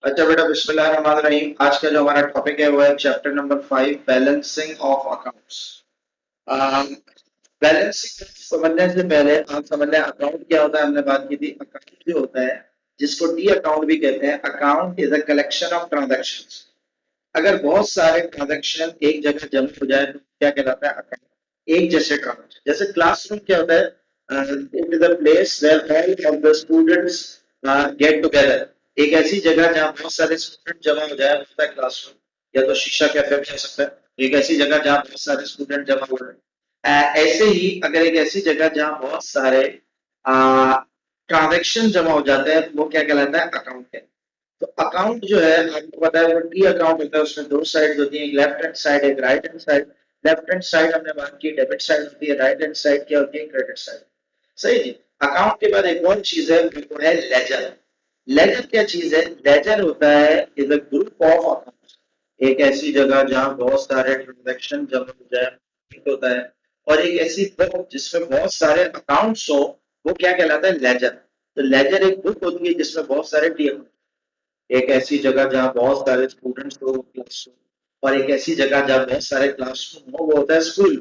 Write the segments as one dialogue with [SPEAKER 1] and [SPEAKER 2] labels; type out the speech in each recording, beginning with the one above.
[SPEAKER 1] अच्छा बेटा, बिस्मिल्लाहिर्रहमानिर्रहीम। आज का जो हमारा टॉपिक है वो है chapter number 5, balancing of accounts. Balancing समझने से पहले आप समझ लें अकाउंट क्या होता है। हमने बात की थी अकाउंट जो होता है, जिसको डी अकाउंट भी कहते हैं। Account is a collection of transactions. अगर बहुत सारे ट्रांजैक्शन एक जगह जमा हो जाए तो क्या कहलाता है? अकाउंट। एक जैसे ट्रांजैक्शन, जैसे क्लासरूम क्या होता है? It is a place where all of the students get together. एक ऐसी जगह जहाँ बहुत सारे स्टूडेंट जमा हो जाए, होता है क्लासरूम। या तो शीशा कैफे भी हो सकता है। एक ऐसी जगह जहाँ बहुत सारे स्टूडेंट जमा हो रहे हैं। ऐसे ही अगर एक ऐसी जगह जहाँ बहुत सारे ट्रांजैक्शन जमा हो जाते हैं, वो क्या कहलाता है? अकाउंट है। तो अकाउंट जो है, आपको पता है वो टी अकाउंट होता है। उसमें दो साइड होती है, एक लेफ्ट हैंड साइड, एक right hand side. Left hand side हमने बात की डेबिट साइड होती है, राइट हैंड साइड क्या होती है? Credit side. सही जी। अकाउंट के बाद एक और चीज है, वो है लेजर। लेजर क्या चीज है? लेजर होता है is a group of account. एक ऐसी जगह जहां बहुत सारे ट्रांजैक्शन जमा हो जाए, एक होता है। और एक ऐसी बुक जिसमें बहुत सारे अकाउंट्स हो, वो क्या कहलाता है? लेजर। तो लेजर एक बुक होती है जिसमें बहुत सारे टी। एक ऐसी जगह जहाँ बहुत सारे स्टूडेंट्स हो, क्लासरूम। और एक ऐसी जगह जहाँ बहुत सारे क्लासरूम हो, वो होता है स्कूल।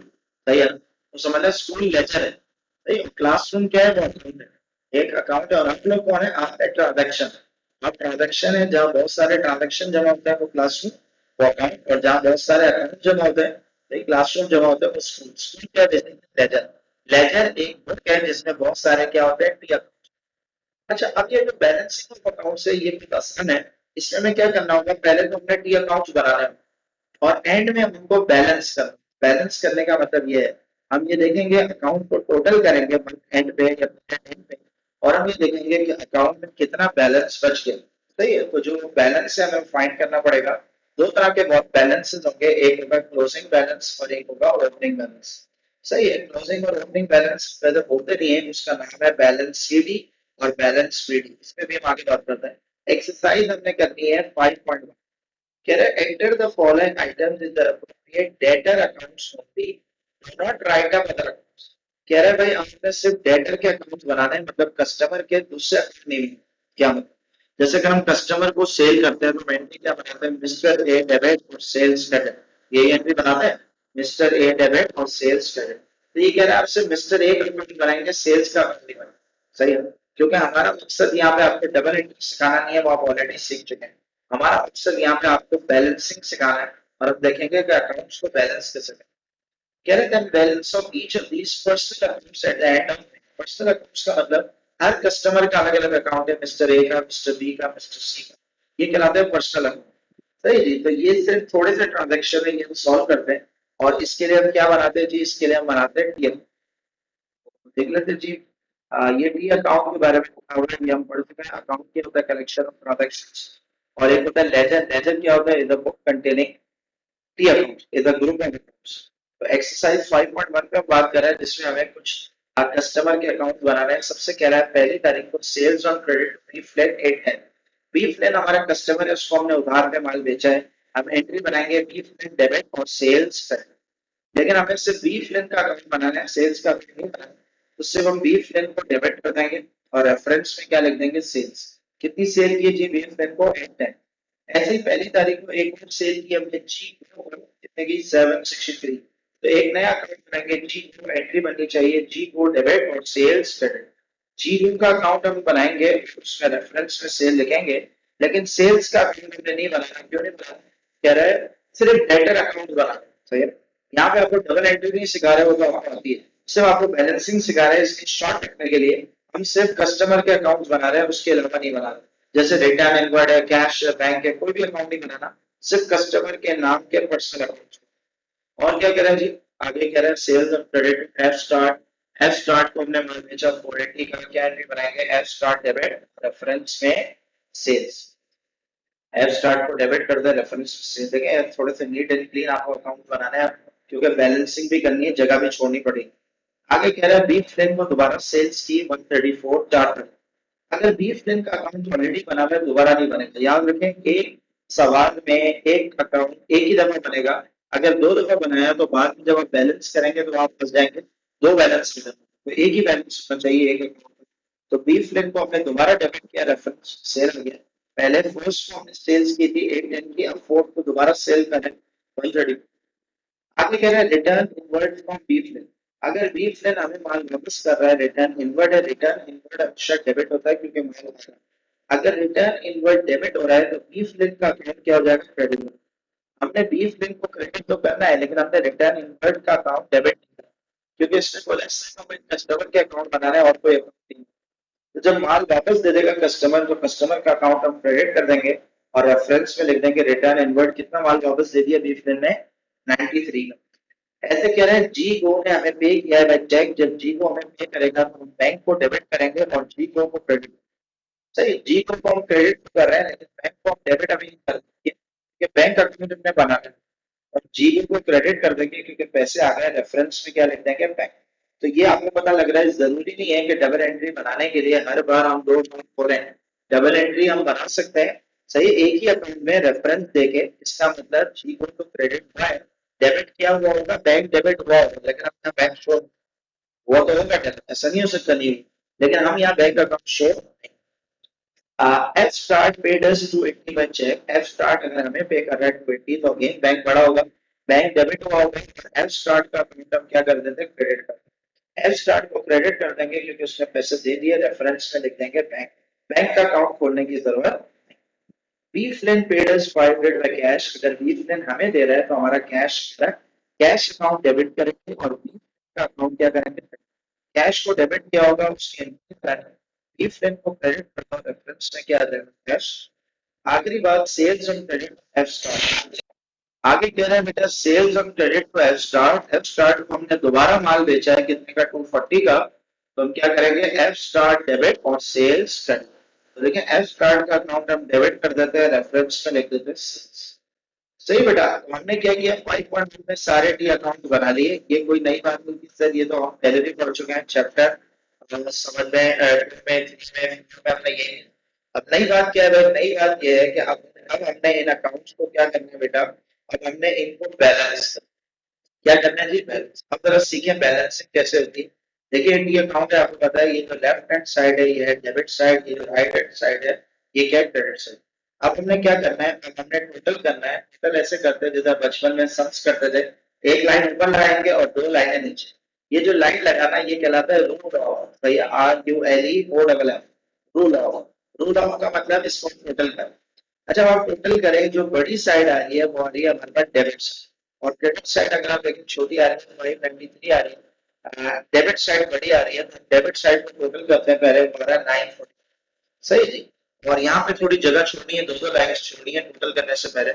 [SPEAKER 1] सही है। तो समझ लें स्कूल लेक्चर है। सही है। क्लासरूम क्या है? वो अकाउंट है। एक अकाउंट है। और आप लोग कौन है? आप है ट्रांजेक्शन। आप ट्रांजेक्शन है, जहाँ बहुत सारे ट्रांजेक्शन जमा होता है वो क्लासरूम, वो अकाउंट। और जहाँ बहुत सारे अकाउंट जमा होते हैं, क्लासरूम जमा होता है वो स्कूल। स्कूल क्या है? लेजर। लेजर एक बुक है जिसमें बहुत सारे क्या होते हैं? अच्छा, अब ये जो बैलेंसिंग ऑफ अकाउंट्स है, ये बहुत आसान है। इसमें हमें क्या करना होगा? पहले तो हमने टी अकाउंट्स बनाना है और एंड में हम उनको बैलेंस करना। बैलेंस करने का मतलब ये है, हम ये देखेंगे अकाउंट को टोटल करेंगे मंथ एंड पे या एंड पे, और हम ये देखेंगे कि अकाउंट में कितना बैलेंस बच गया। सही है। तो जो बैलेंस है हमें फाइंड करना पड़ेगा। दो तरह के बहुत बैलेंसेस होंगे, एक होगा क्लोजिंग बैलेंस और एक होगा ओपनिंग बैलेंस। सही है। क्लोजिंग और ओपनिंग बैलेंस वैसे होते नहीं है, उसका नाम है बैलेंस सीडी और बैलेंस पीडी। इसमें भी हम आगे बात करते हैं। एक्सरसाइज हमने करनी है 5.1। कह रहे enter the following items in the appropriate debtor accounts only, do not write up other accounts। कह रहे भाई आपने सिर्फ डेटर के अकाउंट बनाने हैं, मतलब कस्टमर के दूसरे अकाउंट नहीं। क्या मतलब? जैसे कि हम कस्टमर को सेल करते हैं तो एंट्री क्या बनाते हैं? मिस्टर ए डेबिट और सेल्स क्रेडिट। ये एंट्री बनाते हैं, मिस्टर ए डेबिट और सेल्स क्रेडिट। तो ये कह रहे हैं आप सिर्फ मिस्टर ए का अकाउंट बनाएंगे, सेल्स का अकाउंट नहीं बनाएंगे। सही है। क्योंकि हमारा मकसद यहाँ पे आपको डबल एंट्री सिखाना नहीं है, वो आप ऑलरेडी सीख चुके हैं। हमारा मकसद यहाँ पे आपको बैलेंसिंग सिखाना है। और अब देखेंगे कि अकाउंट्स को बैलेंस कैसे करें। कह रहे हैं balance of each of these personal accounts at the end of. Personal accounts का मतलब हर कस्टमर का अलग अलग अकाउंट है, मिस्टर ए का, मिस्टर बी का, मिस्टर सी का। ये कहलाते हैं पर्सनल अकाउंट। सही जी। तो ये सिर्फ थोड़े से ट्रांजेक्शन है, ये हम सॉल्व करते हैं। और इसके लिए हम क्या बनाते हैं जी? इसके लिए हम बनाते हैं टीएम। देख लेते हैं जी। ये टी अकाउंट के बारे में ऑलरेडी हम पढ़ चुके हैं। अकाउंट क्या होता है? Collection of transactions. और एक होता है लेजर। लेजर क्या होता है? Is a book containing T account, is a group of accounts. तो एक्सरसाइज 5.1 पे हम बात कर रहे हैं, जिसमें हमें कुछ कस्टमर के अकाउंट बनाना है। सबसे कह रहा है पहली तारीख को sales on credit B flat 8 है। बी फ्लैट हमारा कस्टमर है, उसको हमने उधार पे माल बेचा है। हम एंट्री बनाएंगे बी फ्लैट डेबिट और सेल्स क्रेडिट। लेकिन हमें सिर्फ बीफ लेन का अकाउंट बनाना है, सेल्स का अकाउंट नहीं बनाना। तो सिर्फ हम बीफ लेन को डेबिट कर देंगे और रेफरेंस में क्या लिख देंगे? सेल्स। कितनी सेल की जी बीफ लेन को? 8। ऐसे ही पहली तारीख को एक और सेल की हमने जी को, कितने की? 763। तो एक नया अकाउंट बनाएंगे जी को, एंट्री बननी चाहिए जी को डेबिट और सेल्स क्रेडिट। जी का अकाउंट हम बनाएंगे, उसमें रेफरेंस में सेल लिखेंगे। लेकिन सेल्स का अकाउंट हमने नहीं बनाना। क्यों नहीं बनाना? कह रहे हैं सिर्फ डेटर अकाउंट बनाना। सही है। यहाँ पे आपको डबल एंट्री नहीं सिखा रहे, वो तो आपको आती है। सिर्फ आपको बैलेंसिंग सिखा रहे हैं। इसकी शॉर्ट रखने के लिए हम सिर्फ कस्टमर के अकाउंट बना रहे हैं, उसके अलावा नहीं बना रहे। जैसे रिटर्न इनवर्ड है, कैश है, बैंक है, कोई भी अकाउंट नहीं बनाना। सिर्फ कस्टमर के नाम के पर्सनल अकाउंट। और क्या कह रहे हैं जी? आगे कह रहे हैं sales of credit F start. F start को हमने मान बेचा 480 का। क्या एंट्री बनाएंगे? एफ स्टार्ट डेबिट, रेफरेंस में सेल्स। एफ स्टार्ट को डेबिट कर दे, रेफरेंस से देखें। थोड़े से नीट एंड क्लीन आपको अकाउंट बनाना है, क्योंकि बैलेंसिंग भी करनी है, जगह भी छोड़नी पड़ेगी। आगे कह रहा है बी फ्लेन को दोबारा सेल्स की 134 चार्ट। अगर बी फ्लेन का अकाउंट ऑलरेडी बना हुआ है, दोबारा नहीं बनेगा। याद रखें एक सवाल में एक अकाउंट एक ही दफा बनेगा। अगर दो दफा बनाया तो बाद में जब आप बैलेंस करेंगे तो आप फंस जाएंगे। दो बैलेंस मिलेगा, तो एक ही बैलेंस होना चाहिए एक अकाउंट। तो बी फ्लेन को आपने दोबारा डेबिट किया, रेफरेंस सेल हो गया। पहले फर्स्ट को हमने सेल्स की थी 810 की, अब फोर्थ को दोबारा सेल करें 130। आगे कह रहा है return inward from B flip. अगर बी फ्लिप हमें माल वापस कर रहा है, रिटर्न इनवर्ट है, रिटर्न इनवर्ट हमेशा डेबिट होता है क्योंकि माल आ रहा है। अगर रिटर्न इनवर्ट डेबिट हो रहा है तो बी फ्लिप का अकाउंट क्या हो जाएगा, क्रेडिट। हमने बी फ्लिप को क्रेडिट तो करना है लेकिन हमने रिटर्न इनवर्ट का अकाउंट डेबिट नहीं करना, क्योंकि इसने बोला हमें कस्टमर के अकाउंट बनाना है और कोई अकाउंट नहीं। तो जब माल वापस दे देगा कस्टमर तो कस्टमर का अकाउंट हम क्रेडिट कर देंगे और रेफरेंस में लिख देंगे रिटर्न इनवर्ट कितना माल वापस दे दिया बी फ्लिप ने, 93 का। ऐसे कह रहे हैं जी गो ने हमें पे किया है चेक, जब जी गो हमें पे करेगा तो हम बैंक को डेबिट करेंगे और जी गो को क्रेडिट। सही, जी गो को हम क्रेडिट कर रहे हैं लेकिन बैंक को हम डेबिट अभी नहीं कर देंगे क्योंकि बैंक अकाउंट में बना है, और जी को क्रेडिट कर देंगे क्योंकि पैसे आ गए, रेफरेंस में क्या लिख देंगे, बैंक। तो ये आपको पता लग रहा है जरूरी नहीं है कि डबल एंट्री बनाने के लिए हर बार हम दो अकाउंट खोलें। डबल एंट्री हम बना सकते हैं, सही, एक ही अकाउंट में रेफरेंस देके। इसका मतलब जी को तो क्रेडिट हुआ है, डेबिट किया हुआ होगा, बैंक डेबिट हुआ होगा, लेकिन अपना बैंक शो हुआ तो होगा क्या, ऐसा नहीं हो सकता नहीं, लेकिन हम यहाँ bank account show F start paid us 280 by cheque. F start अगर हमें पे कर रहा है 280 तो अगेन बैंक बड़ा होगा, बैंक डेबिट हुआ होगा। एफ स्टार्ट का अकाउंट हम क्या कर देते हैं, क्रेडिट कर देंगे। एफ स्टार्ट को क्रेडिट कर देंगे क्योंकि उसने पैसे दे दिए, रेफरेंस में लिख देंगे बैंक, बैंक का अकाउंट खोलने की जरूरत। B Flynn paid us 500 by cash. अगर बी फ्लिन हमें दे रहा है तो हमारा कैश, कैश अकाउंट डेबिट करेंगे और बी का अकाउंट क्या करेंगे, कैश को डेबिट किया होगा उसके इफ देन को क्रेडिट करना, रेफरेंस में क्या आ जाएगा, कैश। आखिरी बात sales and credit F start. आगे कह रहा है बेटा sales and credit to F start. F start को हमने दोबारा माल बेचा है कितने का, 240 का, तो हम क्या करेंगे, एफ स्टार्ट डेबिट और सेल्स क्रेडिट। तो देखिए एफ स्टार्ट का अकाउंट हम डेबिट कर देते हैं, रेफरेंस में लिख देते हैं सेल्स। सही बेटा, तो हमने क्या किया 5.1 में सारे टी अकाउंट बना लिए। ये कोई नई बात नहीं थी सर, ये तो हम पहले भी पढ़ चुके हैं चैप्टर समझ में हमने ये। अब नई बात क्या है भाई, नई बात ये है कि अब हमने इन अकाउंट्स को क्या करना है बेटा, अब हमने इनको बैलेंस क्या करना है जी, बैलेंस। अब जरा सीखें बैलेंसिंग कैसे होती है। देखिए ये अकाउंट है, आपको पता है ये जो लेफ्ट हैंड साइड है ये है डेबिट साइड, ये जो राइट हैंड साइड है ये क्या है, क्रेडिट साइड। अब हमने क्या करना है, अब हमने टोटल करना है। टोटल ऐसे करते हैं जैसे बचपन में सम्स करते थे, एक लाइन ऊपर लगाएंगे और दो लाइनें नीचे। ये जो लाइन लगाना ये कहलाता है रूल ऑफ, सही, RULE rule of. Rule of का मतलब इसको टोटल कर। अच्छा आप टोटल करें, जो बड़ी साइड आ रही है वो आ रही है हमारे पास डेबिट साइड, और क्रेडिट साइड अगर आप देखें छोटी आ रही है, वही 93 आ रही है, डेबिट साइड बड़ी आ रही है, तो डेबिट साइड को टोटल करते हैं, पहले हमारा 940, सही जी। और यहाँ पे थोड़ी जगह छोड़नी है, दो लाइन्स छोड़नी है टोटल करने से पहले।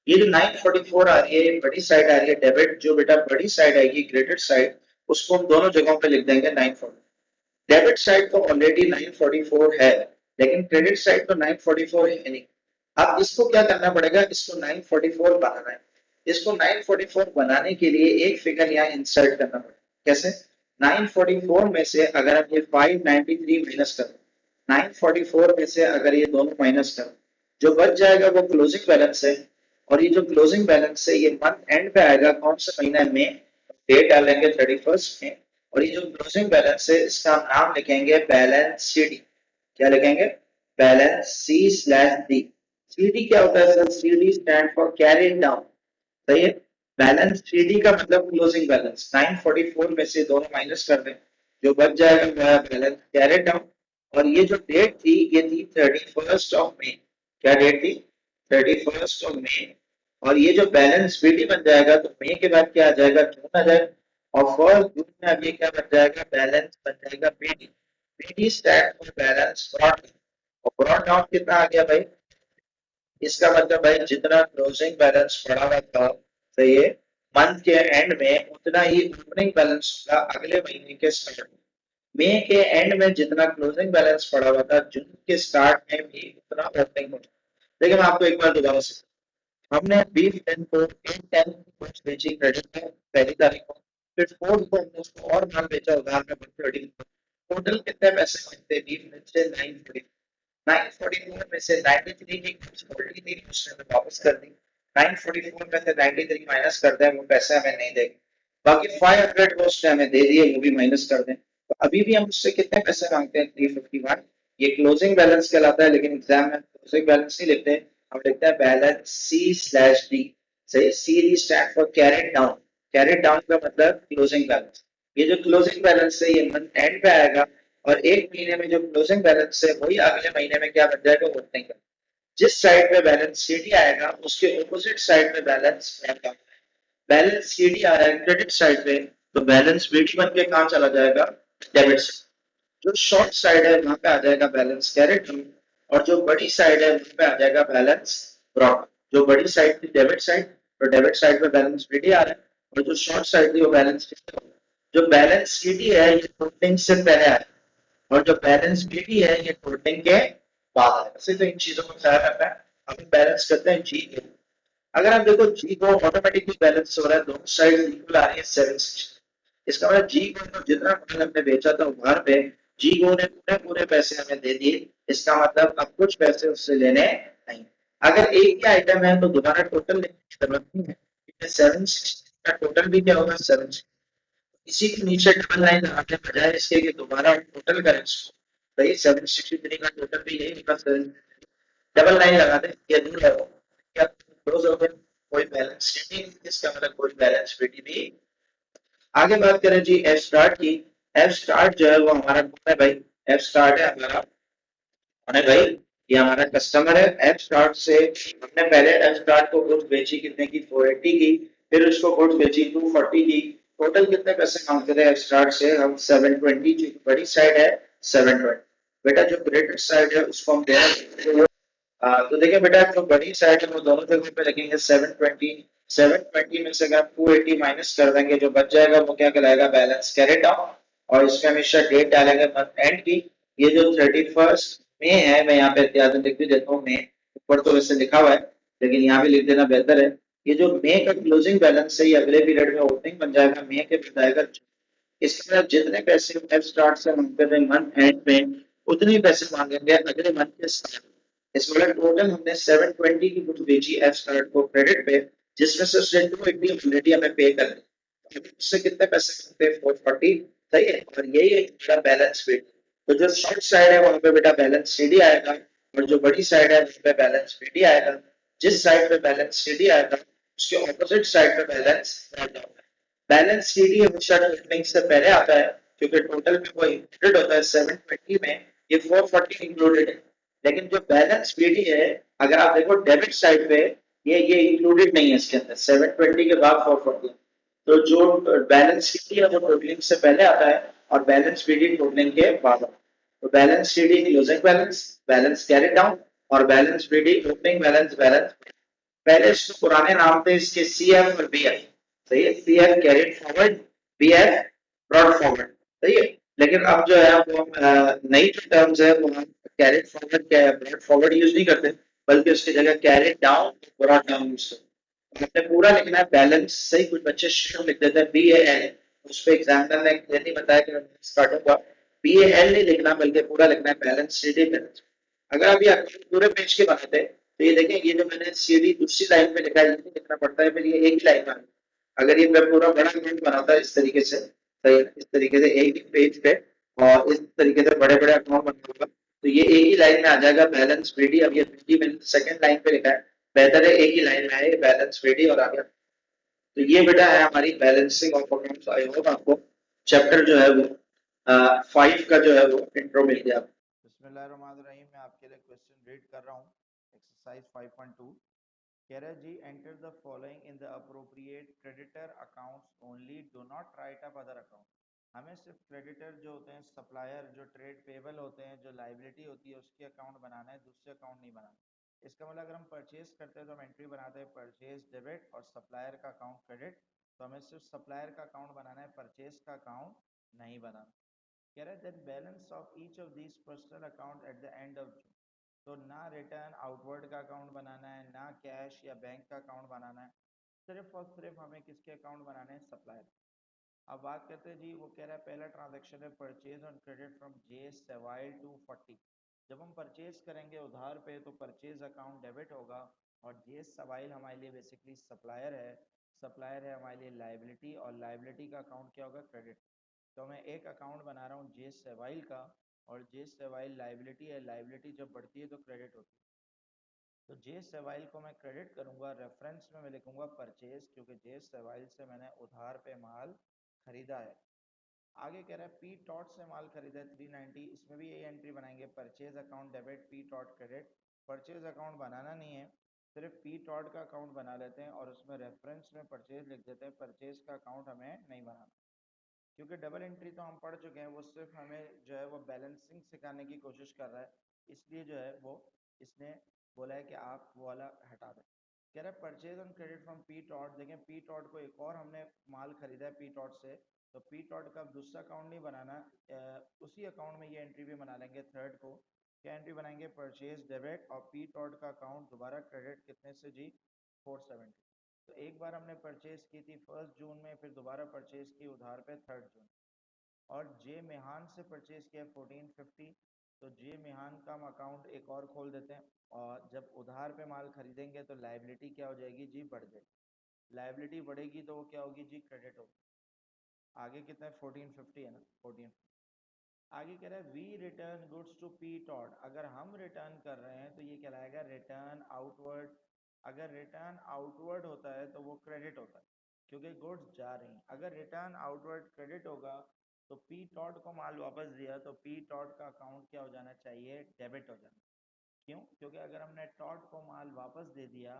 [SPEAKER 1] ये जो 944 आ रही है बड़ी साइड आ रही है डेबिट, जो बेटा बड़ी साइड आएगी क्रेडिट साइड, उसको हम दोनों जगहों पे लिख देंगे 940। डेबिट साइड तो ऑलरेडी 944 है लेकिन क्रेडिट साइड तो 944 है नहीं। अब इसको क्या करना पड़ेगा, इसको 944 बनाना है। इसको 944 बनाने के लिए एक फिगर यहाँ इंसर्ट करना पड़ेगा। कैसे, 944 में से अगर हम ये 593 माइनस करें, 944 में से अगर ये दोनों माइनस करें, जो बच जाएगा वो क्लोजिंग बैलेंस है। और ये जो क्लोजिंग बैलेंस है ये मंथ एंड पे आएगा, कौन सा महीना में, डेट डालेंगे 31 में। और ये जो क्लोजिंग बैलेंस है इसका हम नाम लिखेंगे बैलेंस सीडी। क्या लिखेंगे, बैलेंस C/D। सीडी क्या होता है sir, CD stand for carried down, सही है। बैलेंस सीडी का मतलब क्लोजिंग बैलेंस। 944 में से दोनों माइनस कर दें, जो बच जाएगा वो है बैलेंस कैरिड डाउन। और ये जो डेट थी ये थी 31 ऑफ मई। क्या डेट थी, 31 ऑफ मई। और ये जो बैलेंस बीडी बन जाएगा तो मई के बाद क्या आ जाएगा, जून आ जाएगा। और फर्स्ट जून में अब ये क्या बन जाएगा, बैलेंस बन जाएगा BD. BD stand for balance brought down. और ब्रॉट डाउन कितना आ गया भाई, इसका मतलब भाई जितना क्लोजिंग बैलेंस पड़ा हुआ था, सही है, मंथ के एंड में उतना ही ओपनिंग बैलेंस होगा अगले महीने के स्टार्ट में। मई के एंड में जितना क्लोजिंग बैलेंस पड़ा हुआ था जून के स्टार्ट में भी उतना ओपनिंग होगा। लेकिन मैं आपको एक बार दोबारा से, हमने बीफ 10 को 10 कुछ बेची क्रेडिट में पहली तारीख को, फिर फोर्थ को हमने उसको और माल बेचा उधार में 130। टोटल कितने पैसे बनते, बीफ में से 940। 944 में से 93 की कुछ क्वालिटी थी उसने हमें वापस कर दी। 944 में से 93 माइनस कर दें, वो पैसे हमें नहीं देंगे। बाकी 500 वो उसने हमें दे दिए, वो भी माइनस कर दें। तो अभी भी हम उससे कितने पैसे मांगते हैं, 351। ये क्लोजिंग बैलेंस कहलाता है, लेकिन एग्जाम में क्लोजिंग बैलेंस नहीं लिखते, हम लिखते हैं बैलेंस C/D। सही, CD stand for carried down. Carried down का मतलब क्लोजिंग बैलेंस। ये जो क्लोजिंग बैलेंस है ये मंथ एंड पे आएगा, और एक महीने में जो क्लोजिंग बैलेंस है वही अगले महीने में क्या बन जाएगा, ओपनिंग का। जिस साइड पे बैलेंस सीडी आएगा उसके ऑपोजिट साइड पे बैलेंस आएगा। बैलेंस सीडी आ रहा है क्रेडिट साइड पे, तो बैलेंस बीडी बन के कहां चला जाएगा, डेबिट साइड। जो शॉर्ट साइड है वहां पे आ जाएगा बैलेंस कैरेट, और जो बड़ी साइड है वहां पे आ जाएगा बैलेंस ब्रॉड। जो बड़ी साइड थी डेबिट साइड, तो डेबिट साइड पे बैलेंस बीडी आ रहा है, और जो शॉर्ट साइड थी वो बैलेंस, जो बैलेंस सीडी है ये टोटलिंग से पहले आया, और जो बैलेंस बीडी है ये टोटलिंग के बाद आया। वैसे तो इन चीजों को ख्याल रखना है। हम बैलेंस करते हैं जी को। अगर आप देखो जी को ऑटोमेटिकली बैलेंस हो रहा है, दोनों साइड इक्वल आ रही है 760। इसका मतलब जी को तो जितना माल हमने बेचा था उधार पे, जी को ने पूरे पूरे पैसे हमें दे दिए। इसका मतलब अब कुछ पैसे उससे लेने नहीं। अगर एक ही आइटम है तो दोबारा टोटल लेने की जरूरत नहीं है, क्योंकि 760 का टोटल भी क्या होगा, 760। इसी के नीचे डबल लाइन लगाने बजाय इसके कि दोबारा टोटल करें इसको, तो ये 763 का टोटल भी यही निकला। डबल लाइन लगा दें, ये दूर है वो, क्या क्लोज हो गए, कोई बैलेंस शीट नहीं, इसका मतलब कोई बैलेंस शीट नहीं। आगे बात करें जी एफ स्टार्ट की। एफ स्टार्ट जो है वो हमारा कौन है भाई, एफ स्टार्ट है हमारा कौन है भाई, ये हमारा कस्टमर है। एफ स्टार्ट से हमने पहले एफ स्टार्ट को गुड्स बेची कितने की, 480 की। फिर उसको गुड्स बेची 240 की। टोटल कितने पैसे मांगते थे एफ स्टार्ट से हम, 720। जो बड़ी साइड है 720। बेटा जो क्रेडिट साइड है उसको हम दोनों, तो देखिए बेटा जो बड़ी साइड है वो दोनों जगह पे लिखेंगे 720। 720 में से अगर आप 280 माइनस कर देंगे, जो बच जाएगा वो क्या कहलाएगा, बैलेंस कैरेट डाउन। और इसमें हमेशा डेट डालेंगे मंथ एंड की। ये जो 31 मई है, मैं यहाँ पे याद लिख भी देता हूँ, मई ऊपर तो वैसे लिखा हुआ है लेकिन यहाँ भी लिख देना बेहतर है। ये जो मई का क्लोजिंग बैलेंस है ये अगले पीरियड में ओपनिंग बन जाएगा, मई के बताएगा। इसके बाद जितने पैसे एफ स्टार्ट से मांगते थे मंथ एंड में, उतने ही पैसे मांगेंगे अगले मंथ के स्टार्ट। इस वाला टोटल हमने 720 की गुड्स बेची एफ स्टार्ट को क्रेडिट पे, जिसमें से उसने 280 ऑलरेडी हमें पे कर दी। अभी उससे कितने पैसे मांगते हैं, 440। सही है, और यही है मेरा बैलेंस शीट। तो जो शॉर्ट साइड है वहां पे बेटा बैलेंस सीडी आएगा, और जो बड़ी साइड है वहां पे बैलेंस बीडी आएगा। जिस साइड पे बैलेंस सीडी आएगा उसके ऑपोजिट साइड पे बैलेंस बैलेंस सीडी हमेशा टोटलिंग से पहले आता है, क्योंकि टोटल में वो इंक्लूडेड होता है 720 में, ये 440 इंक्लूडेड है। लेकिन जो बैलेंस बीडी है, अगर आप देखो डेबिट साइड पे, ये इंक्लूडेड नहीं है इसके अंदर, 720 के बाद 440। तो जो बैलेंस सीडी है वो टोटलिंग से पहले आता है, और बैलेंस बीडी टोटलिंग के बाद आता है। तो balance CD closing balance, balance carry down, और balance BD opening balance, balance. पहले इसके पुराने नाम थे इसके सीएफ और बीएफ। सही है, CF carried forward, BF brought forward. सही है, लेकिन अब जो है वो नई जो टर्म्स है वो हम carried forward, brought forward use नहीं करते, बल्कि उसकी जगह carried down, brought down use करते। आपने पूरा लिखना है बैलेंस। सही, कुछ बच्चे शेयर लिख देते हैं बी ए एल, उस पे एग्जामिनर ने क्लियरली बताया कि स्टार्ट होगा, बी ए एल नहीं लिखना बल्कि पूरा लिखना है बैलेंस, सीडी बैलेंस। अगर आप ये पूरे पेज के बनाते हैं तो ये देखें, ये जो मैंने सीडी दूसरी लाइन पे लिखा है ये नहीं लिखना पड़ता है, फिर ये एक ही लाइन में। अगर ये मैं पूरा बड़ा अकाउंट बनाता है इस तरीके से, तो इस तरीके से एक ही पेज पे, और इस तरीके से बड़े बड़े अकाउंट बनाऊंगा, तो ये एक ही लाइन में आ जाएगा बैलेंस बीडी। अब ये बीडी मैंने सेकंड लाइन पे लिखा है, बेहतर है एक ही लाइन में आए बैलेंस बीडी और आ गया। तो ये बेटा है हमारी balancing of accounts. I hope आपको चैप्टर जो है वो 5 का जो है वो इंट्रो मिल गया।
[SPEAKER 2] बिस्मिल्लाहिर्रहमानिर्रहीम। मैं आपके लिए क्वेश्चन रीड कर रहा हूँ। एक्सरसाइज 5.2 कह रहा है जी, enter the following in the appropriate creditor accounts only, do not write up other account. हमें सिर्फ क्रेडिटर जो होते हैं, सप्लायर जो ट्रेड पेबल होते हैं, जो लाइबिलिटी होती है उसके अकाउंट बनाना है, दूसरे अकाउंट नहीं बनाना। इसका मतलब अगर हम परचेज करते हैं तो हम एंट्री बनाते हैं परचेज डेबिट और सप्लायर का अकाउंट क्रेडिट। तो हमें सिर्फ सप्लायर का अकाउंट बनाना है, परचेज का अकाउंट नहीं बनाना। कह रहा है that balance of each of these personal account at the end of June. तो ना रिटर्न आउटवर्ड का अकाउंट बनाना है, ना कैश या बैंक का अकाउंट बनाना है, सिर्फ और सिर्फ हमें किसके अकाउंट बनाने हैं, सप्लायर। अब बात करते हैं जी, वो कह रहा है पहला ट्रांजेक्शन है purchase on credit from J Saville to 40। जब हम परचेज करेंगे उधार पे तो परचेज अकाउंट डेबिट होगा, और जे सवाइल हमारे लिए बेसिकली सप्लायर है। सप्लायर है हमारे लिए लाइबिलिटी, और लाइबिलिटी का अकाउंट क्या होगा, क्रेडिट। तो मैं एक अकाउंट बना रहा हूँ जे सेवाइल का, और जे सेवाइल लाइबिलिटी है, लाइबिलिटी जब बढ़ती है तो क्रेडिट होती है। तो जे सेवाइल को मैं क्रेडिट करूंगा, रेफरेंस में मैं लिखूंगा परचेज, क्योंकि जे सेवाइल से मैंने उधार पे माल खरीदा है। आगे कह रहा है पी टॉट से माल खरीदा है 390, इसमें भी यही एंट्री बनाएंगे, परचेज अकाउंट डेबिट पी टॉट क्रेडिट। परचेज अकाउंट बनाना नहीं है, सिर्फ पी टॉट का अकाउंट बना लेते हैं और उसमें रेफरेंस में परचेज लिख देते हैं, परचेज का अकाउंट हमें नहीं बनाना, क्योंकि डबल एंट्री तो हम पढ़ चुके हैं, वो सिर्फ हमें जो है वो बैलेंसिंग सिखाने की कोशिश कर रहा है, इसलिए जो है वो इसने बोला है कि आप वो वाला हटा दें। कह रहा है purchase on credit from P taught, देखें पी टॉट को एक और हमने माल खरीदा है पी टॉट से, तो पी टॉट का दूसरा अकाउंट नहीं बनाना, उसी अकाउंट में ये एंट्री भी बना लेंगे थर्ड को। क्या एंट्री बनाएंगे, परचेज डेबिट और पी टॉट का अकाउंट दोबारा क्रेडिट कितने से जी, 470। तो एक बार हमने परचेज की थी 1 जून में, फिर दोबारा परचेज की उधार पे 3 जून, और जे मेहान से परचेज किया 1450, तो जे मेहान का हम अकाउंट एक और खोल देते हैं, और जब उधार पे माल खरीदेंगे तो लाइबिलिटी क्या हो जाएगी जी, बढ़ जाएगी। लाइबिलिटी बढ़ेगी तो वो क्या होगी जी, क्रेडिट होगी। आगे कितना है, 1450 है ना, 14। आगे कह रहा है we return goods to P Tott, अगर हम रिटर्न कर रहे हैं तो ये कहलाएगा रिटर्न आउटवर्ड। अगर रिटर्न आउटवर्ड होता है तो वो क्रेडिट होता है, क्योंकि गुड्स जा रही हैं। अगर रिटर्न आउटवर्ड क्रेडिट होगा तो पी टॉट को माल वापस दिया तो पी टॉट का अकाउंट क्या हो जाना चाहिए, डेबिट हो जाना। क्यों, क्योंकि अगर हमने टॉट को माल वापस दे दिया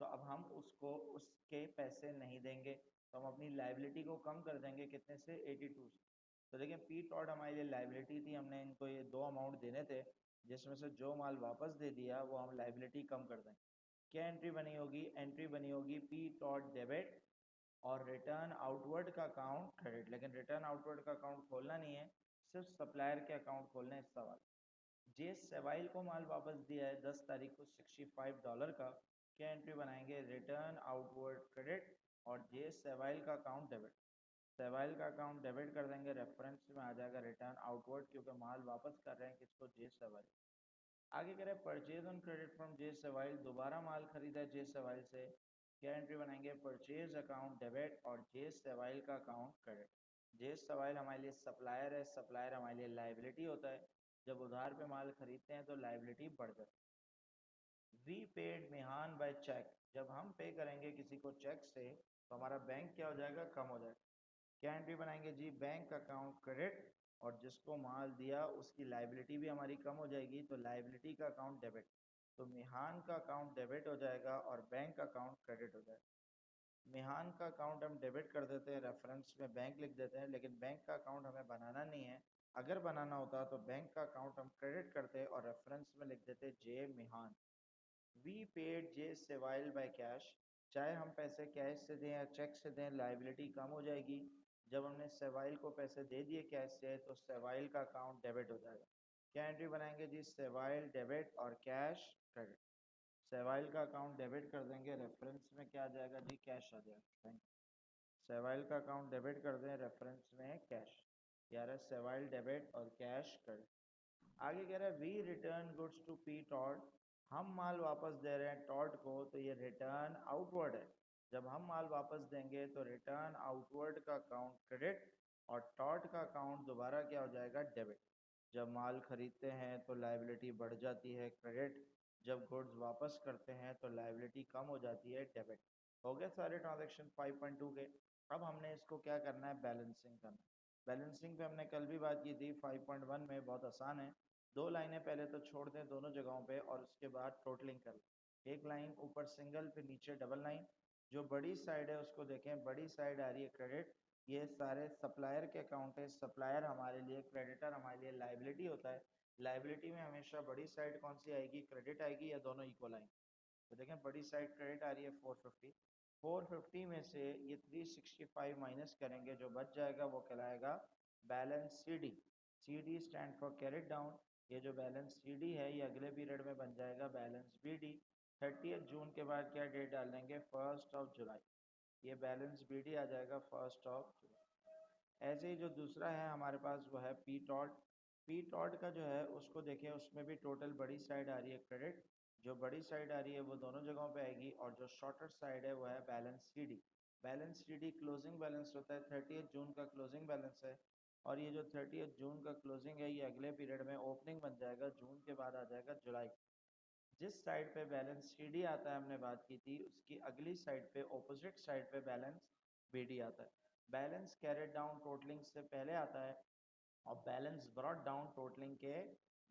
[SPEAKER 2] तो अब हम उसको उसके पैसे नहीं देंगे, तो हम अपनी लाइबिलिटी को कम कर देंगे, कितने से, 82 से। तो देखिए पी टॉट हमारे लिए लाइबिलिटी थी, हमने इनको ये दो अमाउंट देने थे, जिसमें से जो माल वापस दे दिया वो हम लाइबिलिटी कम कर देंगे। क्या एंट्री बनी होगी, एंट्री बनी होगी पी टॉट डेबिट और रिटर्न आउटवर्ड का अकाउंट क्रेडिट, लेकिन रिटर्न आउटवर्ड का अकाउंट खोलना नहीं है, सिर्फ सप्लायर के अकाउंट खोलने हैं, इस सवाल। जे सेवाइल को माल वापस दिया है 10 तारीख को $65 का, क्या एंट्री बनाएंगे, रिटर्न आउटवर्ड क्रेडिट और जे सेवाइल का अकाउंट डेबिट। सेवाइल का अकाउंट डेबिट कर देंगे, रेफरेंस में आ जाएगा रिटर्न आउटवर्ड, क्योंकि माल वापस कर रहे हैं किसको, जे सेवाइल। आगे कह रहे हैं purchase on credit from J Saville, दोबारा माल खरीदा है जे सेवाइल से, क्या एंट्री बनाएंगे, परचेज अकाउंट डेबिट और जे सेवाइल का अकाउंट क्रेडिट। जे सेवाइल हमारे लिए सप्लायर है, सप्लायर हमारे लिए लाइबिलिटी होता है, जब उधार पे माल खरीदते हैं तो लाइबिलिटी बढ़ जाती है। वी पेड मेहान बाय चेक, जब हम पे करेंगे किसी को चेक से तो हमारा बैंक क्या हो जाएगा, कम हो जाएगा। क्या एंट्री बनाएंगे जी, बैंक अकाउंट क्रेडिट, और जिसको माल दिया उसकी लाइबिलिटी भी हमारी कम हो जाएगी, तो लाइबिलिटी का अकाउंट डेबिट। तो मिहान का अकाउंट डेबिट हो जाएगा और बैंक अकाउंट क्रेडिट हो जाएगा। मिहान का अकाउंट हम डेबिट कर देते हैं, रेफरेंस में बैंक लिख देते हैं, लेकिन बैंक का अकाउंट हमें बनाना नहीं है। अगर बनाना होता तो बैंक का अकाउंट हम क्रेडिट करते और रेफरेंस में लिख देते जे मिहान। We paid J Saville by cash, चाहे हम पैसे कैश से दें या चेक से दें, लाइबिलिटी कम हो जाएगी। जब हमने सेवाइल को पैसे दे दिए कैश से तो सेवाइल का अकाउंट डेबिट हो जाएगा। क्या एंट्री बनाएंगे जी, सेवाइल डेबिट और कैश क्रेडिट। सेवाइल का अकाउंट डेबिट कर देंगे, रेफरेंस में क्या आ जाएगा जी, कैश आ जाएगा। सेवाइल का अकाउंट डेबिट कर दें, रेफरेंस में कैश, यार है सेवाइल डेबिट और कैश क्रेडिट। आगे कह रहा है we return goods to P Tott, हम माल वापस दे रहे हैं टॉट को, तो ये रिटर्न आउटवर्ड है। जब हम माल वापस देंगे तो रिटर्न आउटवर्ड का अकाउंट क्रेडिट और टॉट का अकाउंट दोबारा क्या हो जाएगा, डेबिट। जब माल खरीदते हैं तो लाइबिलिटी बढ़ जाती है, क्रेडिट। जब गुड्स वापस करते हैं तो लाइबिलिटी कम हो जाती है, डेबिट। हो गए सारे ट्रांजेक्शन 5.2 के। अब हमने इसको क्या करना है, बैलेंसिंग करना है। बैलेंसिंग पे हमने कल भी बात की थी, 5.1 में बहुत आसान है। दो लाइनें पहले तो छोड़ दें दोनों जगहों पे और उसके बाद टोटलिंग कर लें। एक लाइन ऊपर सिंगल पे नीचे डबल लाइन, जो बड़ी साइड है उसको देखें, बड़ी साइड आ रही है क्रेडिट, ये सारे सप्लायर के अकाउंट है, सप्लायर हमारे लिए क्रेडिटर हमारे लिए लाइबिलिटी होता है। लाइबिलिटी में हमेशा बड़ी साइड कौन सी आएगी, क्रेडिट आएगी, या दोनों इक्वल आएंगे। तो देखें बड़ी साइड क्रेडिट आ रही है 450, 450 में से ये 365 माइनस करेंगे, जो बच जाएगा वो कहलाएगा balance C D. C D stand for carried down, ये जो बैलेंस सी डी है ये अगले पीरियड में बन जाएगा बैलेंस बी डी। 30 जून के बाद क्या डेट डाल देंगे, 1 जुलाई, ये बैलेंस बी डी आ जाएगा 1 जुलाई। ऐसे ही जो दूसरा है हमारे पास वो है पी टॉट। पी टॉट का जो है उसको देखें, उसमें भी टोटल बड़ी साइड आ रही है क्रेडिट, जो बड़ी साइड आ रही है वो दोनों जगहों पे आएगी, और जो शॉर्टर साइड है वो है balance C D. Balance C D closing balance होता है, 30 जून का क्लोजिंग बैलेंस है, और ये जो 30 जून का क्लोजिंग है ये अगले पीरियड में ओपनिंग बन जाएगा, जून के बाद आ जाएगा जुलाई। जिस साइड पे बैलेंस सीडी आता है, हमने बात की थी, उसकी अगली साइड पे ऑपोजिट साइड पे बैलेंस बीडी आता है। बैलेंस कैरेड डाउन टोटलिंग से पहले आता है और बैलेंस ब्रॉट डाउन टोटलिंग के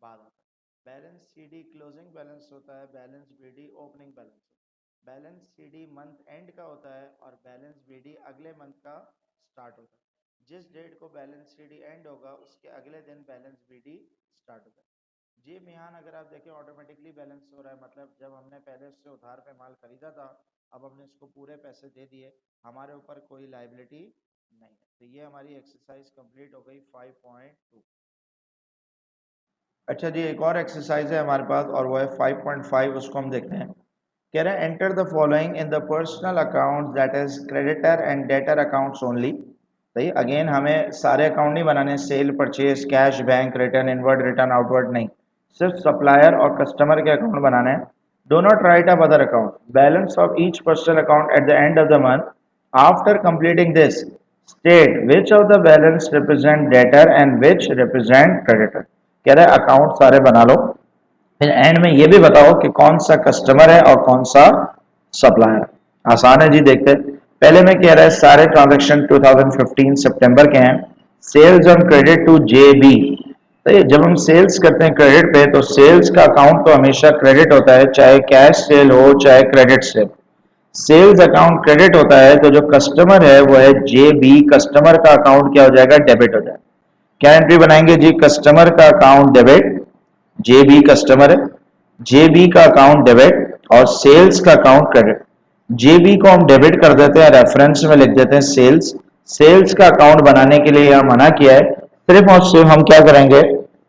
[SPEAKER 2] बाद आता है। बैलेंस सीडी क्लोजिंग बैलेंस होता है, बैलेंस बीडी ओपनिंग बैलेंस होता है। बैलेंस सीडी मंथ एंड का होता है और बैलेंस बीडी अगले मंथ का स्टार्ट होता है। जिस डेट को बैलेंस सीडी एंड होगा उसके अगले दिन बैलेंस बीडी स्टार्ट होता है। जी मिहान, अगर आप देखें ऑटोमेटिकली बैलेंस हो रहा है, मतलब जब हमने पहले उससे उधार पे माल खरीदा था, अब हमने उसको पूरे पैसे दे दिए, हमारे ऊपर कोई लाइबिलिटी नहीं है। तो ये हमारी एक्सरसाइज कंप्लीट हो गई 5.2। अच्छा जी, एक और एक्सरसाइज है हमारे पास और वो है 5.5, उसको हम देखते हैं। कह रहे हैं enter the following in the personal account that is creditor and debtor accounts only. सही, अगेन हमें सारे अकाउंट नहीं बनाने, sale, purchase, cash, bank, return inward, return outward नहीं, सिर्फ सप्लायर और कस्टमर के अकाउंट बनाने हैं। Do not write up other account. Balance of each personal account at the end of the month. After completing this, state which of the balance represent debtor and which represent creditor. कह रहे हैं account सारे बना लो, फिर and में ये भी बताओ कि कौन सा कस्टमर है और कौन सा सप्लायर। आसान है जी, देखते हैं। पहले में कह रहा है सारे ट्रांजैक्शन 2015 सितंबर के हैं। सेल्स ऑन क्रेडिट टू जेबी। तो ये जब हम सेल्स करते हैं क्रेडिट पे, तो सेल्स का अकाउंट तो हमेशा क्रेडिट होता है, चाहे कैश सेल हो चाहे credit sale. Sales account credit होता है, तो जो कस्टमर है वो है जेबी, कस्टमर का अकाउंट क्या हो जाएगा, डेबिट हो जाएगा। क्या एंट्री बनाएंगे जी, कस्टमर का अकाउंट डेबिट, जेबी कस्टमर है, जेबी का अकाउंट डेबिट और सेल्स का अकाउंट क्रेडिट। जेबी को हम डेबिट कर देते हैं, रेफरेंस में लिख देते हैं सेल्स। सेल्स का अकाउंट बनाने के लिए यहां मना किया है, सिर्फ और सिर्फ हम क्या करेंगे,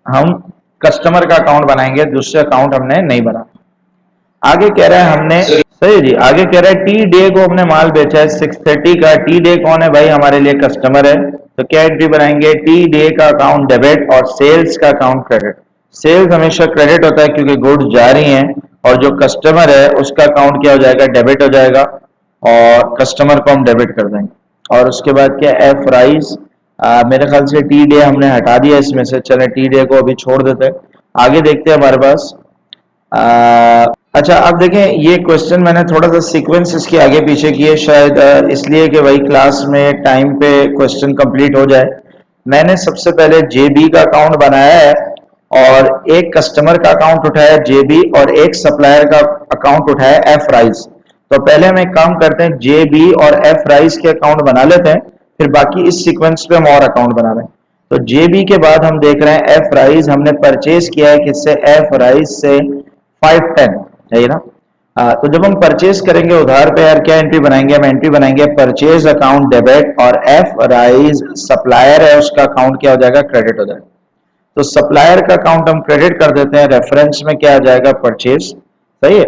[SPEAKER 2] हम कस्टमर का अकाउंट बनाएंगे, दूसरे अकाउंट हमने नहीं बना। आगे कह रहा है हमने, सही जी, आगे कह रहा है टी डे को हमने माल बेचा है 630 का। टी डे कौन है भाई, हमारे लिए कस्टमर है, तो क्या एंट्री बनाएंगे, टी डे का अकाउंट डेबिट और सेल्स का अकाउंट क्रेडिट। सेल्स हमेशा क्रेडिट होता है क्योंकि गुड्स जा रही हैं, और जो कस्टमर है उसका अकाउंट क्या हो जाएगा, डेबिट हो जाएगा, और कस्टमर को हम डेबिट कर देंगे। और उसके बाद क्या, एफ राइज, मेरे ख्याल से टी डे हमने हटा दिया इसमें से, चले टी डे को अभी छोड़ देते हैं। आगे देखते हैं हमारे पास। अच्छा, अब देखें ये क्वेश्चन मैंने थोड़ा सा सीक्वेंस इसके आगे पीछे किए, शायद इसलिए कि भाई क्लास में टाइम पे क्वेश्चन कंप्लीट हो जाए। मैंने सबसे पहले जेबी का अकाउंट बनाया है और एक कस्टमर का अकाउंट उठाया जेबी और एक सप्लायर का अकाउंट उठाया एफ राइज। तो पहले हम एक काम करते हैं, जेबी और एफ राइज के अकाउंट बना लेते हैं, फिर बाकी इस सीक्वेंस पे हम और अकाउंट बना रहे हैं। तो जेबी के बाद हम देख रहे हैं एफ राइज, हमने परचेज किया है किससे, एफ राइज से 510 है ना। तो जब हम परचेज करेंगे उधार पे यार, क्या एंट्री बनाएंगे, हम एंट्री बनाएंगे परचेज अकाउंट डेबिट, और एफ राइज सप्लायर है उसका अकाउंट क्या हो जाएगा, क्रेडिट हो जाएगा। तो सप्लायर का अकाउंट हम क्रेडिट कर देते हैं, रेफरेंस में क्या आ जाएगा, परचेज। सही है,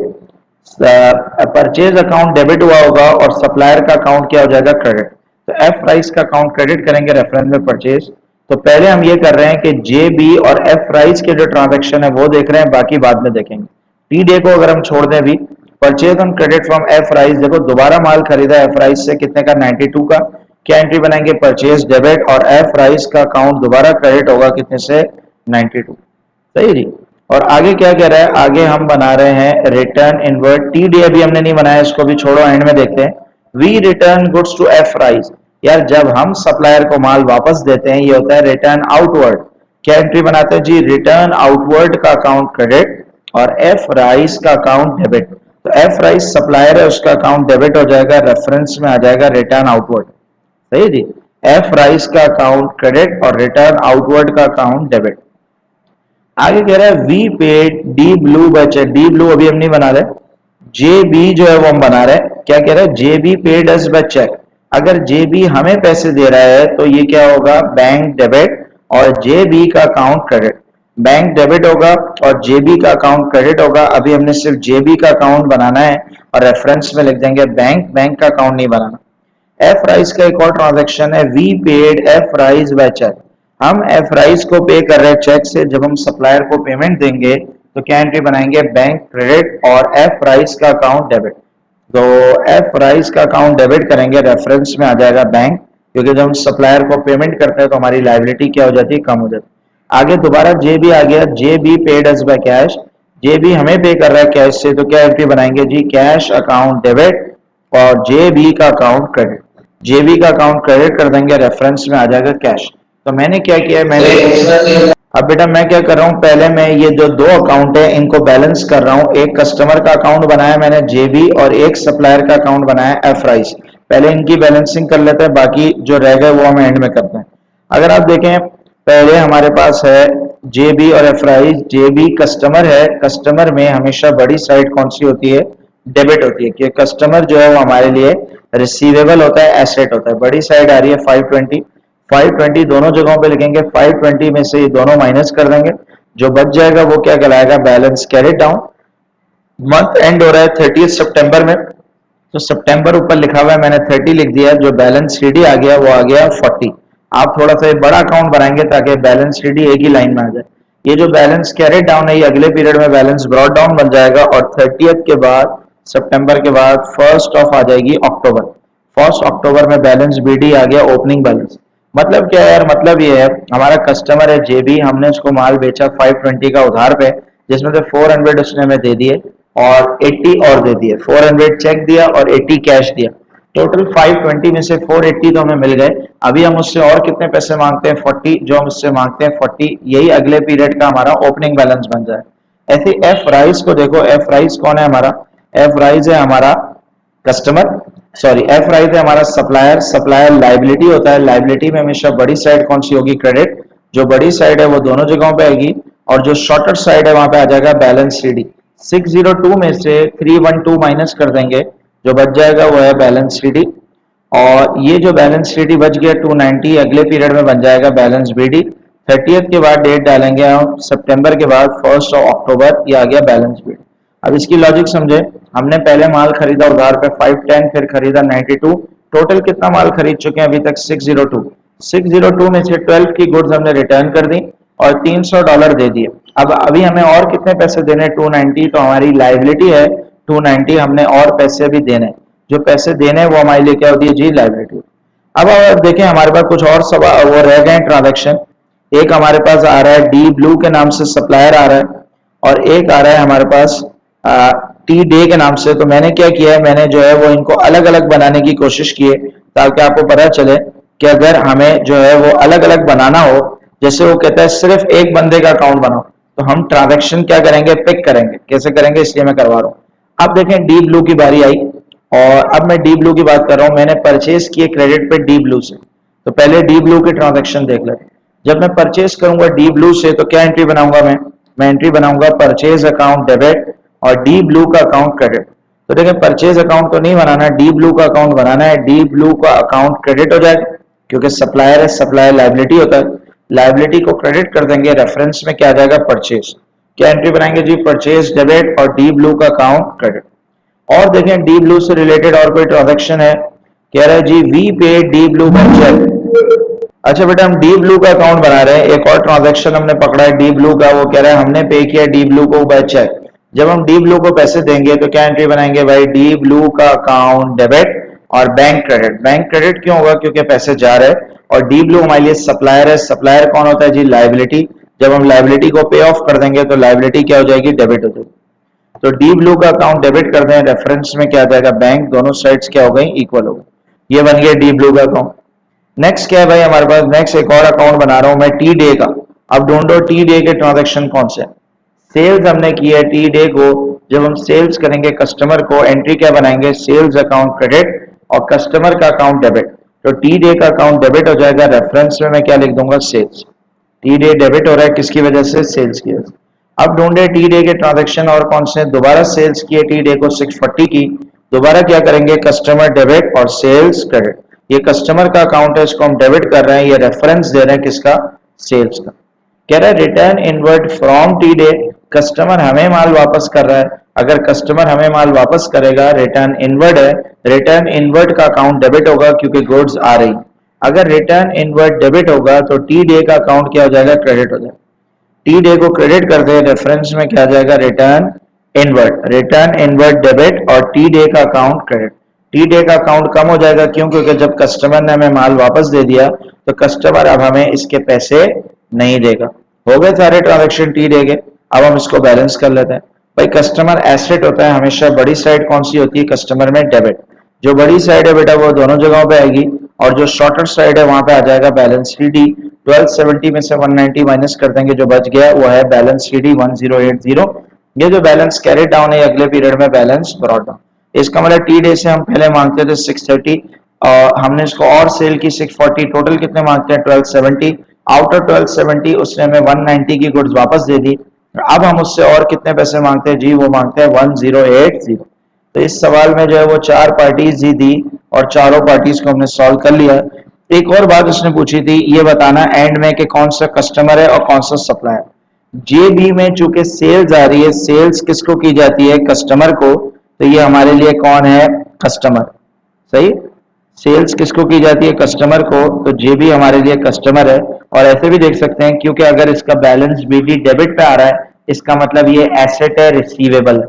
[SPEAKER 2] परचेज अकाउंट डेबिट हुआ होगा और सप्लायर का अकाउंट क्या हो जाएगा, क्रेडिट। तो एफ राइज का अकाउंट क्रेडिट करेंगे, रेफरेंस में परचेज। तो पहले हम ये कर रहे हैं कि जे बी और एफ राइज के जो ट्रांजेक्शन है वो देख रहे हैं, बाकी बाद में देखेंगे। टी डे को अगर हम छोड़ दें भी, purchase on credit from F rise, देखो दोबारा माल खरीदा एफ राइज से, कितने का, 92 का। क्या एंट्री बनाएंगे, परचेज डेबिट, और एफ राइज का अकाउंट दोबारा क्रेडिट होगा कितने से, 92। सही जी। और आगे क्या कह रहा है, आगे हम बना रहे हैं रिटर्न इनवर्ड। टी डे अभी हमने नहीं बनाया, इसको भी छोड़ो, एंड में देखते हैं। We return goods to F Rise. यार जब हम सप्लायर को माल वापस देते हैं, ये होता है रिटर्न आउटवर्ड। क्या एंट्री बनाते हैं जी, रिटर्न आउटवर्ड का अकाउंट क्रेडिट और एफ राइज का अकाउंट डेबिट। तो एफ राइज सप्लायर है, उसका अकाउंट डेबिट हो जाएगा, रेफरेंस में आ जाएगा रिटर्न आउटवर्ड। सही जी। एफ राइज का अकाउंट क्रेडिट और रिटर्न आउटवर्ड का अकाउंट डेबिट। आगे कह रहा है we paid D Blue by cheque. D Blue अभी हम नहीं बना रहे, जे बी जो है वो हम बना रहे हैं। क्या कह रहा है, J B paid us by cheque. अगर जे बी हमें पैसे दे रहा है तो ये क्या होगा, बैंक डेबिट और जे बी का अकाउंट क्रेडिट। बैंक डेबिट होगा और जे बी का अकाउंट क्रेडिट होगा। अभी हमने सिर्फ जे बी का अकाउंट बनाना है और रेफरेंस में लिख देंगे बैंक, बैंक का अकाउंट नहीं बनाना। एफ राइज का एक और ट्रांजेक्शन है, we paid F Rise by cheque. हम एफ राइज को पे कर रहे हैं चेक से, जब हम सप्लायर को पेमेंट देंगे तो क्या एंट्री बनाएंगे, बैंक क्रेडिट और एफ राइज का अकाउंट डेबिट। तो एफ राइज का अकाउंट डेबिट करेंगे, रेफरेंस में आ जाएगा बैंक, क्योंकि जब हम सप्लायर को पेमेंट करते हैं तो हमारी लायबिलिटी क्या हो जाती है, कम हो जाती है। आगे दोबारा जे बी आ गया, J B paid us by cash.
[SPEAKER 3] J B हमें पे कर रहा है कैश से, तो क्या एंट्री बनाएंगे जी, कैश अकाउंट डेबिट और जे बी का अकाउंट क्रेडिट। जे बी का अकाउंट क्रेडिट कर देंगे, रेफरेंस में आ जाएगा कैश। तो मैंने क्या किया है, मैंने अब बेटा मैं क्या कर रहा हूँ, पहले मैं ये जो दो अकाउंट है इनको बैलेंस कर रहा हूँ। एक कस्टमर का अकाउंट बनाया मैंने जेबी और एक सप्लायर का अकाउंट बनाया एफ राइस। पहले इनकी बैलेंसिंग कर लेते हैं, बाकी जो रह गए वो हम एंड में करते हैं। अगर आप देखें, पहले हमारे पास है जेबी और एफ राइस। जेबी कस्टमर है, कस्टमर में हमेशा बड़ी साइड कौन सी होती है, डेबिट होती है, कि कस्टमर जो है वो हमारे लिए रिसीवेबल होता है, एसेट होता है। बड़ी साइड आ रही है 520, 520 दोनों जगहों पे लिखेंगे। 520 में से ये दोनों माइनस कर देंगे, जो बच जाएगा वो क्या कहलाएगा, balance carried down. Month and हो रहा है 30 सितंबर में, तो सितंबर ऊपर लिखा हुआ है, मैंने 30 लिख दिया। जो बैलेंस सीडी आ गया वो आ गया 40। आप थोड़ा सा बड़ा अकाउंट बनाएंगे ताकि बैलेंस सीडी एक ही लाइन में आ जाए। ये जो बैलेंस कैरिड डाउन है ये अगले पीरियड में बैलेंस ब्रॉट डाउन बन जाएगा, और 30th के बाद, सितंबर के बाद फर्स्ट ऑफ आ जाएगी अक्टूबर। फर्स्ट अक्टूबर में बैलेंस बीडी आ गया, ओपनिंग बैलेंस। मतलब क्या है यार, मतलब ये है, हमारा कस्टमर है जेबी, हमने उसको माल बेचा 520 का उधार पे, जिसमें से 400 उसने हमें दे दिए और 80 और दे दिए। 400 चेक दिया और 80 कैश दिया। टोटल 520 में से 480 तो हमें मिल गए। अभी हम उससे और कितने पैसे मांगते हैं, 40। जो हम उससे मांगते हैं 40, यही अगले पीरियड का हमारा ओपनिंग बैलेंस बन जाए। ऐसे एफ राइस को देखो, एफ राइस कौन है हमारा, एफ राइस है हमारा कस्टमर, सॉरी एफ राइस है हमारा सप्लायर। सप्लायर लाइबिलिटी होता है, लाइबिलिटी में हमेशा बड़ी साइड कौन सी होगी, क्रेडिट। जो बड़ी साइड है वो दोनों जगहों पे आएगी, और जो शॉर्टर साइड है वहां पे आ जाएगा बैलेंस सीडी। 602 में से 312 माइनस कर देंगे, जो बच जाएगा वो है बैलेंस सीडी। और ये जो बैलेंस सीडी बच गया 290, अगले पीरियड में बन जाएगा बैलेंस बीडी। 30th के बाद डेट डालेंगे हम, सितंबर के बाद 1 अक्टूबर, ये आ गया बैलेंस बीडी। अब इसकी लॉजिक समझे, हमने पहले माल खरीदा उधार पे 510, फिर खरीदा 92। टोटल कितना माल खरीद चुके हैं अभी तक, 602। 602 में से 12 की गुड्स हमने रिटर्न कर दी और $300 दे दिए। अब अभी हमें और कितने पैसे देने, 290। तो हमारी लाइबिलिटी है 290, हमने और पैसे भी देने। जो पैसे देने वो हमारे लिए क्या होती है जी, लाइबिलिटी। अब आप देखें हमारे पास कुछ और सब वो रह गए ट्रांजेक्शन। एक हमारे पास आ रहा है डी ब्लू के नाम से सप्लायर आ रहा है, और एक आ रहा है हमारे पास टी डे के नाम से। तो मैंने क्या किया है, मैंने जो है वो इनको अलग अलग बनाने की कोशिश की है, ताकि आपको पता चले कि अगर हमें जो है वो अलग अलग बनाना हो, जैसे वो कहता है सिर्फ एक बंदे का अकाउंट बनाओ, तो हम ट्रांजेक्शन क्या करेंगे, पिक करेंगे। कैसे करेंगे, इसलिए मैं करवा रहा हूँ। अब देखें डी ब्लू की बारी आई, और अब मैं डी ब्लू की बात कर रहा हूँ। मैंने परचेज किए क्रेडिट पे डी ब्लू से, तो पहले डी ब्लू के ट्रांजेक्शन देख लेते हैं। जब मैं परचेज करूंगा डी ब्लू से, तो क्या एंट्री बनाऊंगा मैं एंट्री बनाऊंगा परचेज अकाउंट डेबिट और डी ब्लू का अकाउंट क्रेडिट। तो देखिए परचेज अकाउंट तो नहीं बनाना, डी ब्लू का अकाउंट बनाना है। डी ब्लू का अकाउंट क्रेडिट हो जाएगा, क्योंकि सप्लायर है, सप्लायर लाइबिलिटी होता है। लाइबिलिटी को क्रेडिट कर देंगे, रेफरेंस में क्या आ जाएगा, परचेज। क्या एंट्री बनाएंगे जी, परचेज डेबिट और डी ब्लू का अकाउंट क्रेडिट। और देखें डी ब्लू से रिलेटेड और कोई ट्रांजेक्शन है, कह रहा है जी वी पे डी ब्लू का चेक। अच्छा बेटा हम डी ब्लू का अकाउंट बना रहे हैं, एक और ट्रांजैक्शन हमने पकड़ा है डी ब्लू का। वो कह रहा है हमने पे किया डी ब्लू को बाय चेक। जब हम डी ब्लू को पैसे देंगे तो क्या एंट्री बनाएंगे भाई, डी ब्लू का अकाउंट डेबिट और बैंक क्रेडिट। बैंक क्रेडिट क्यों होगा, क्योंकि पैसे जा रहे हैं, और डी ब्लू हमारे लिए सप्लायर है। सप्लायर कौन होता है जी, लाइबिलिटी। जब हम लाइबिलिटी को पे ऑफ कर देंगे तो लाइबिलिटी क्या हो जाएगी, डेबिट हो जाएगी। तो डी ब्लू का अकाउंट डेबिट कर दें, रेफरेंस में क्या आ जाएगा, बैंक। दोनों साइड्स क्या हो गई, इक्वल हो गई। ये बन गया डी ब्लू का अकाउंट। नेक्स्ट क्या है भाई हमारे पास, नेक्स्ट एक और अकाउंट बना रहा हूं मैं टी डे का। अब ढूंढो टी डे के ट्रांजैक्शन कौन से। सेल्स हमने की है टी डे को। जब हम सेल्स करेंगे कस्टमर को, एंट्री क्या बनाएंगे, सेल्स अकाउंट क्रेडिट और कस्टमर का अकाउंट डेबिट। तो टी डे का अकाउंट डेबिट हो जाएगा, रेफरेंस में मैं क्या लिख दूंगा, सेल्स। टी डे डेबिट हो रहा है किसकी वजह से, सेल्स की वजह से। अब ढूंढे टी डे के ट्रांजैक्शन और कौन से। दोबारा सेल्स की है टी डे को 640 की, दोबारा क्या करेंगे, कस्टमर डेबिट और सेल्स क्रेडिट। ये कस्टमर का अकाउंट है, इसको हम डेबिट कर रहे हैं, ये रेफरेंस दे रहे हैं किसका, सेल्स का। कह रहा है return inward from T day, customer हमें माल वापस कर रहा है। अगर कस्टमर हमें माल वापस करेगा, रिटर्न इनवर्ड है, रिटर्न इनवर्ड का अकाउंट डेबिट होगा क्योंकि गुड्स आ रही। अगर रिटर्न इनवर्ड डेबिट होगा तो टी डे का अकाउंट क्या हो जाएगा, क्रेडिट हो जाएगा। टी डे को क्रेडिट कर दे, रेफरेंस में क्या आ जाएगा, return inward. Return inward debit और टी डे का अकाउंट क्रेडिट। टी डे का अकाउंट कम हो जाएगा, क्यों, क्योंकि जब कस्टमर ने हमें माल वापस दे दिया तो कस्टमर अब हमें इसके पैसे नहीं देगा। हो गए सारे ट्रांजेक्शन टी डे के। अब हम इसको बैलेंस कर लेते हैं। भाई कस्टमर एसेट होता है, हमेशा बड़ी साइड कौन सी होती है कस्टमर में? डेबिट। जो बड़ी साइड है बेटा वो दोनों जगहों पे आएगी, और जो शॉर्टर साइड है वहां पे आ जाएगा बैलेंस शीट डी। 1270 में से 190 माइनस कर देंगे, जो बच गया वो है बैलेंस शीट डी 1080। ये जो बैलेंस कैरी डाउन है अगले पीरियड में बैलेंस ब्रॉट डाउन। इसका मतलब टी डे से हम पहले मांगते थे 630, और हमने इसको और सेल की 640, टोटल कितने मांगते हैं 1270। आउटर 1270 उसने हमें 190 की गुड्स वापस दे दी। अब हम उससे और कितने पैसे मांगते हैं जी? वो मांगते हैं 1080। तो इस सवाल में जो है वो 4 पार्टीज ही दी, और चारों पार्टीज को हमने सॉल्व कर लिया। एक और बात उसने पूछी थी, ये बताना एंड में कि कौन सा कस्टमर है और कौन सा सप्लायर। जे बी में चूंकि सेल्स आ रही है, सेल्स किसको की जाती है? कस्टमर को। तो ये हमारे लिए कौन है? कस्टमर। सही, सेल्स किसको की जाती है? कस्टमर को। तो जे बी हमारे लिए कस्टमर है। और ऐसे भी देख सकते हैं, क्योंकि अगर इसका बैलेंस बी डी डेबिट पे आ रहा है, इसका मतलब ये एसेट है, रिसीवेबल है।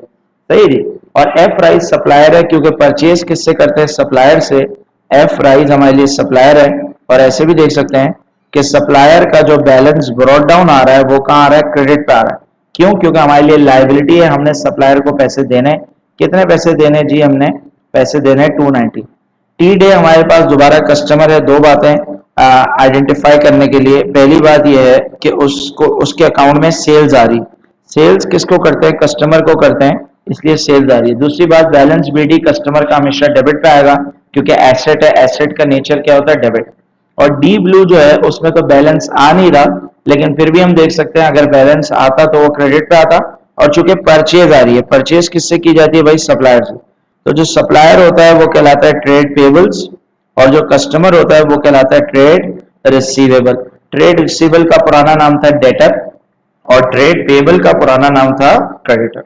[SPEAKER 3] सही जी। और एफ राइज सप्लायर है, क्योंकि परचेज किससे करते हैं? सप्लायर से। एफ राइज हमारे लिए सप्लायर है। और ऐसे भी देख सकते हैं कि सप्लायर का जो बैलेंस ब्रॉट डाउन आ रहा है वो कहाँ आ रहा है? क्रेडिट पे आ रहा है। क्यों? क्योंकि हमारे लिए लाइबिलिटी है, हमने सप्लायर को पैसे देने। कितने पैसे देने जी? हमने पैसे देने 290। टी डे हमारे पास दोबारा कस्टमर है। दो बातें आइडेंटिफाई करने के लिए, पहली बात यह है कि उसको उसके अकाउंट में सेल्स आ रही। सेल्स किसको करते हैं? कस्टमर को करते हैं, इसलिए सेल्स आ रही है। दूसरी बात, बैलेंस बीडी कस्टमर का हमेशा डेबिट पे आएगा, क्योंकि एसेट है, एसेट का नेचर क्या होता है? डेबिट। और डी ब्लू जो है उसमें तो बैलेंस आ नहीं रहा, लेकिन फिर भी हम देख सकते हैं अगर बैलेंस आता तो वो क्रेडिट पे आता। और चूंकि परचेज आ रही है, परचेज किससे की जाती है भाई? सप्लायर से। तो जो सप्लायर होता है वो कहलाता है ट्रेड पेबल्स, और जो कस्टमर होता है वो कहलाता है ट्रेड रिसीवेबल। ट्रेड रिसीवेबल का पुराना नाम था डेटर, और ट्रेड पेबल का पुराना नाम था क्रेडिटर।